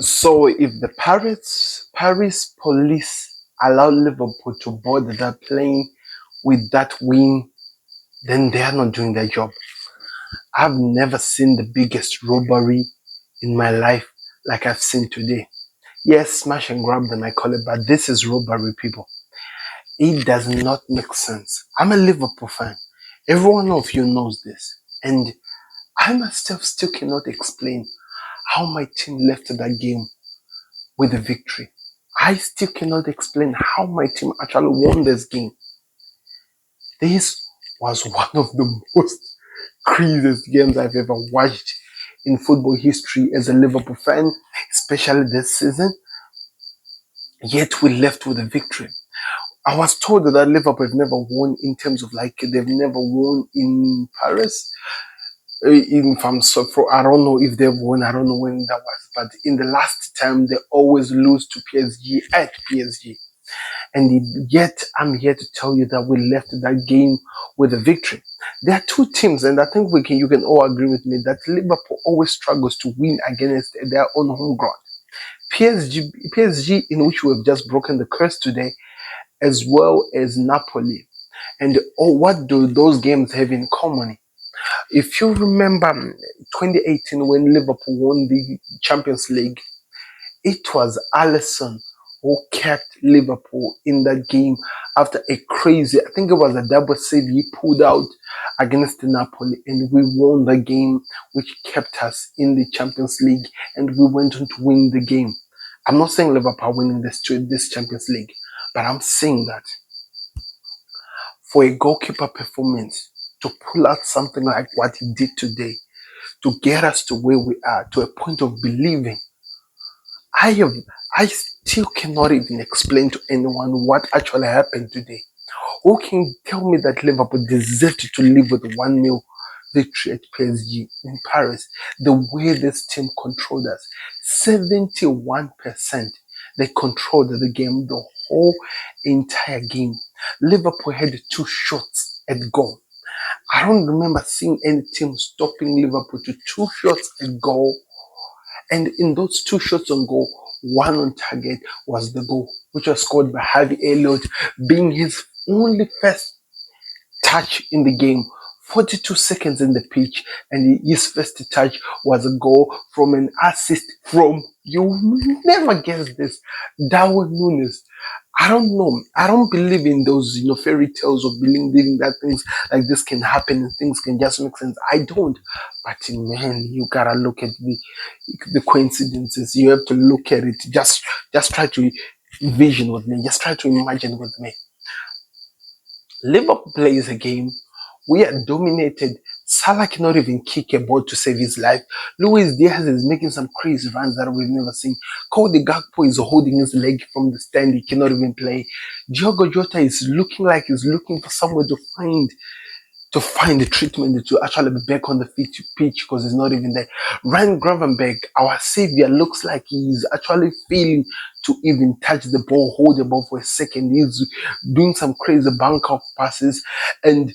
So if the Paris police allow Liverpool to board that plane with that win, then they are not doing their job. I've never seen the biggest robbery in my life like I've seen today. Yes, smash and grab them, I call it, but this is robbery, people. It does not make sense. I'm a Liverpool fan. Every one of you knows this. And I myself still cannot explain how my team left that game with a victory. I still cannot explain how my team actually won this game. This was one of the most craziest games I've ever watched in football history as a Liverpool fan, especially this season. Yet we left with a victory. I was told that Liverpool have never won in terms of like they've never won in Paris. If I'm so for, I don't know if they've won. I don't know when that was, but in the last time they always lose to PSG at PSG. And yet, I'm here to tell you that we left that game with a victory. There are two teams, and I think you can all agree with me that Liverpool always struggles to win against their own home ground. PSG, in which we have just broken the curse today, as well as Napoli. And what do those games have in common? If you remember 2018 when Liverpool won the Champions League, it was Alisson who kept Liverpool in that game after a crazy, I think it was a double save he pulled out against Napoli, and we won the game, which kept us in the Champions League, and we went on to win the game. I'm not saying Liverpool winning this Champions League, but I'm saying that for a goalkeeper performance to pull out something like what he did today, to get us to where we are, to a point of believing, I still cannot even explain to anyone what actually happened today. Who can tell me that Liverpool deserved to live with 1-0 victory at PSG in Paris? The way this team controlled us, 71%, they controlled the game, the whole entire game. Liverpool had 2 shots at goal. I don't remember seeing any team stopping Liverpool to 2 shots at goal. And in those 2 shots on goal, one on target was the goal, which was scored by Harvey Elliott, being his only first touch in the game. 42 seconds in the pitch, and his first touch was a goal from an assist from, you never guess this, Darwin Nunes. I don't know. I don't believe in those, fairy tales of believing that things like this can happen and things can just make sense. I don't. But man, you gotta look at the coincidences. You have to look at it. Just try to vision with me. Just try to imagine with me. Liverpool plays a game. We are dominated. Salah cannot even kick a ball to save his life. Luis Diaz is making some crazy runs that we've never seen. Cody Gakpo is holding his leg from the stand. He cannot even play. Diogo Jota is looking like he's looking for somewhere to find the treatment to actually be back on the pitch because he's not even there. Ryan Gravenberg, our savior, looks like he's actually failing to even touch the ball, hold the ball for a second. He's doing some crazy bank off passes. And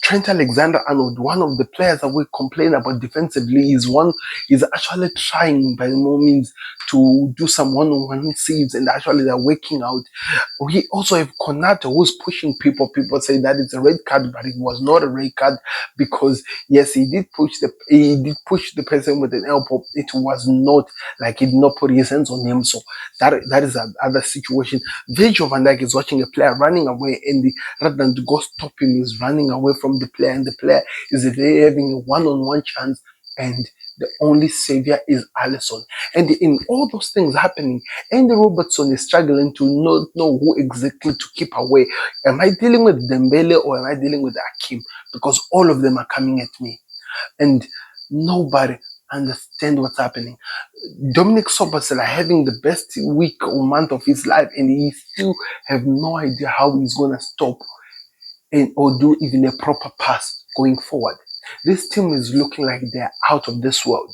Trent Alexander-Arnold, one of the players that we complain about defensively, is actually trying by no means to do some one-on-one saves, and actually they're working out. We also have Konato, who's pushing people. People say that it's a red card, but it was not a red card because yes, he did push the person with an elbow. It was not like he did not put his hands on him. So that is another situation. Virgil van Dijk is watching a player running away, and rather than to go stop him, he's running away from the player, and the player is there having a one-on-one chance, and the only savior is Alisson. And in all those things happening, Andy Robertson is struggling to not know who exactly to keep away. Am I dealing with Dembele or am I dealing with Akim? Because all of them are coming at me. And nobody understands what's happening. Dominic Soboslai having the best week or month of his life, and he still have no idea how he's going to stop or do even a proper pass going forward. This team is looking like they're out of this world.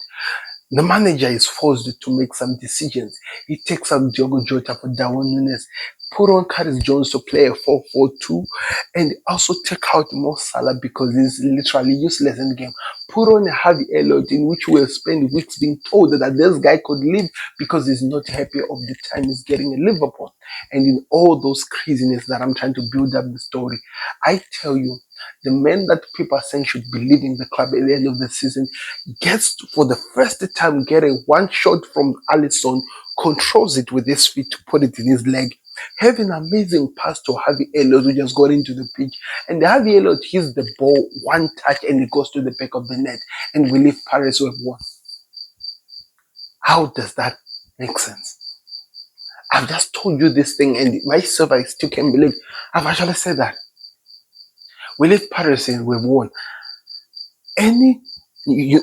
The manager is forced to make some decisions. He takes out Diogo Jota for Darwin Nunes. Put on Curtis Jones to play a 4-4-2, and also take out Mo Salah because he's literally useless in the game. Put on Harvey Elliott, in which we'll spend weeks being told that this guy could leave because he's not happy of the time he's getting in Liverpool. And in all those craziness that I'm trying to build up the story, I tell you, the man that people are saying should be leaving the club at the end of the season gets to, for the first time, get a one shot from Alisson, controls it with his feet to put it in his leg, have an amazing pass to Harvey Elliott who just got into the pitch, and Harvey Elliott hits the ball one touch and it goes to the back of the net, and we leave Paris with one. How does that make sense? I've just told you this thing, and myself I still can't believe I've actually said that. We leave Paris and we've won. Any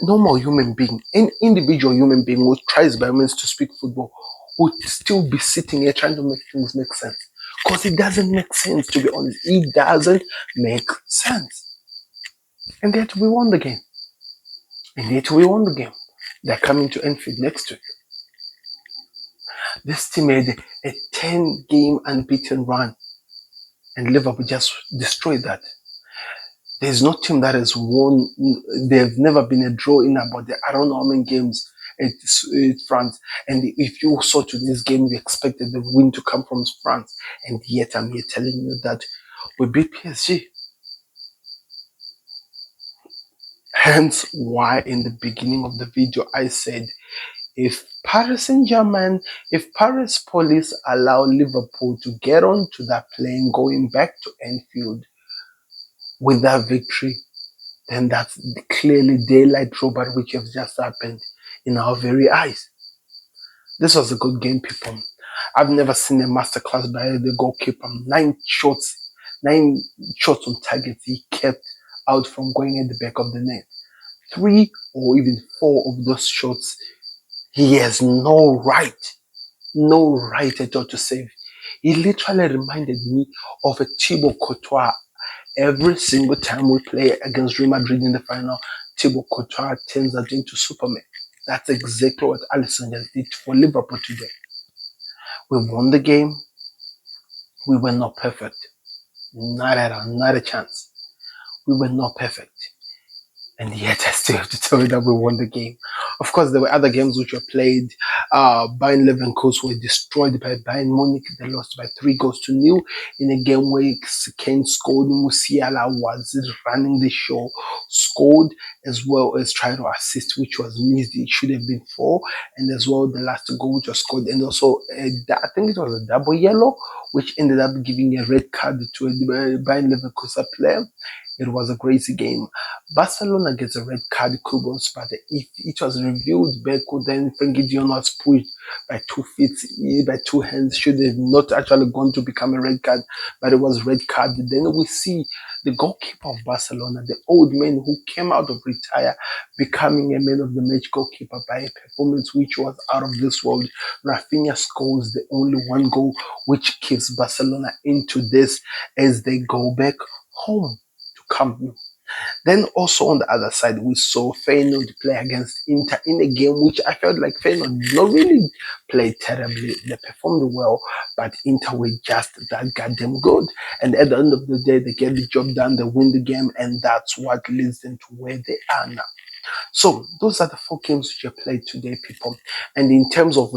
normal human being, any individual human being who tries by means to speak football would still be sitting here trying to make things make sense. Because it doesn't make sense, to be honest. It doesn't make sense. And yet we won the game. They're coming to Enfield next week. This team made a 10-game unbeaten run, and Liverpool just destroyed that. There's no team that has won. They've never been a draw in about I don't know how many games at France. And if you saw to this game, you expected the win to come from France. And yet I'm here telling you that we beat PSG. Hence why in the beginning of the video I said, if Paris Saint-Germain, if Paris police allow Liverpool to get onto that plane going back to Enfield with that victory, then that's clearly daylight robbery which has just happened in our very eyes. This was a good game, people. I've never seen a masterclass by the goalkeeper. 9 shots on target he kept out from going at the back of the net. 3 or even 4 of those shots he has no right at all to save. He literally reminded me of a Thibaut Courtois. Every single time we play against Real Madrid in the final, Thibaut Courtois turns out into Superman. That's exactly what Alisson just did for Liverpool today. We won the game. We were not perfect. Not at all. Not a chance. We were not perfect. And yet I still have to tell you that we won the game. Of course, there were other games which were played. Bayern Leverkusen were destroyed by Bayern Munich. They lost by 3-0 in a game where Kane scored. Musiala was running the show, scored as well as tried to assist, which was missed. It should have been 4. And as well, the last goal which was scored. And also, I think it was a double yellow, which ended up giving a red card to a Bayern Leverkusen player. It was a crazy game. Barcelona gets a red card, Kubos, but if it was reviewed back, then Frenkie de Jong was pushed by 2 feet, by 2 hands, should have not actually gone to become a red card, but it was red card. Then we see the goalkeeper of Barcelona, the old man who came out of retire, becoming a man of the match goalkeeper by a performance which was out of this world. Rafinha scores the only 1 goal, which keeps Barcelona into this as they go back home. Company. Then also on the other side, we saw Feyenoord play against Inter in a game which I felt like Feyenoord did not really play terribly. They performed well, but Inter were just that goddamn good. And at the end of the day, they get the job done, they win the game, and that's what leads them to where they are now. So those are the 4 games which are played today, people. And in terms of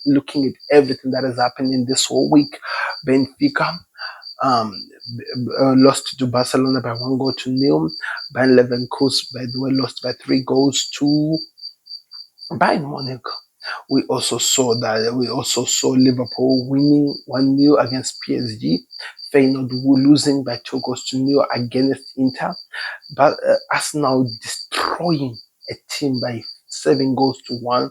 looking at everything that has happened in this whole week, Benfica lost to Barcelona by 1-0. Bayern Leverkusen, by the way, lost by 3 to Bayern Munich. We also saw Liverpool winning 1-0 against PSG. Feyenoord losing by 2-0 against Inter. But Arsenal destroying a team by 7-1.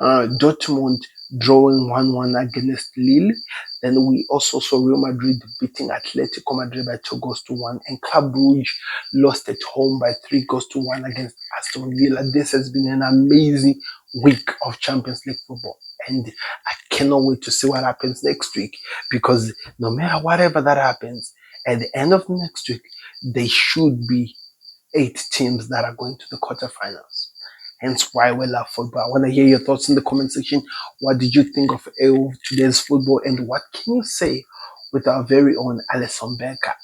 Dortmund drawing 1-1 against Lille. Then we also saw Real Madrid beating Atletico Madrid by 2-1, and Club Brugge lost at home by 3-1 against Aston Villa. This has been an amazing week of Champions League football, and I cannot wait to see what happens next week, because no matter whatever that happens, at the end of next week, there should be 8 teams that are going to the quarterfinals. Hence why we love football. I want to hear your thoughts in the comment section. What did you think of today's football, and what can you say with our very own Alisson Becker?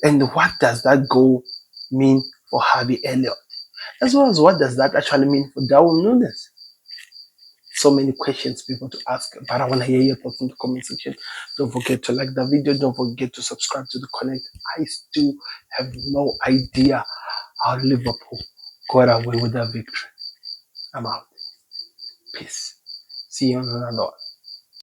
And what does that goal mean for Harvey Elliott? As well as what does that actually mean for Darwin Nunes? So many questions people to ask, but I want to hear your thoughts in the comment section. Don't forget to like the video. Don't forget to subscribe to the Connect. I still have no idea how Liverpool got away with that victory. I'm out. Peace. See you on another one.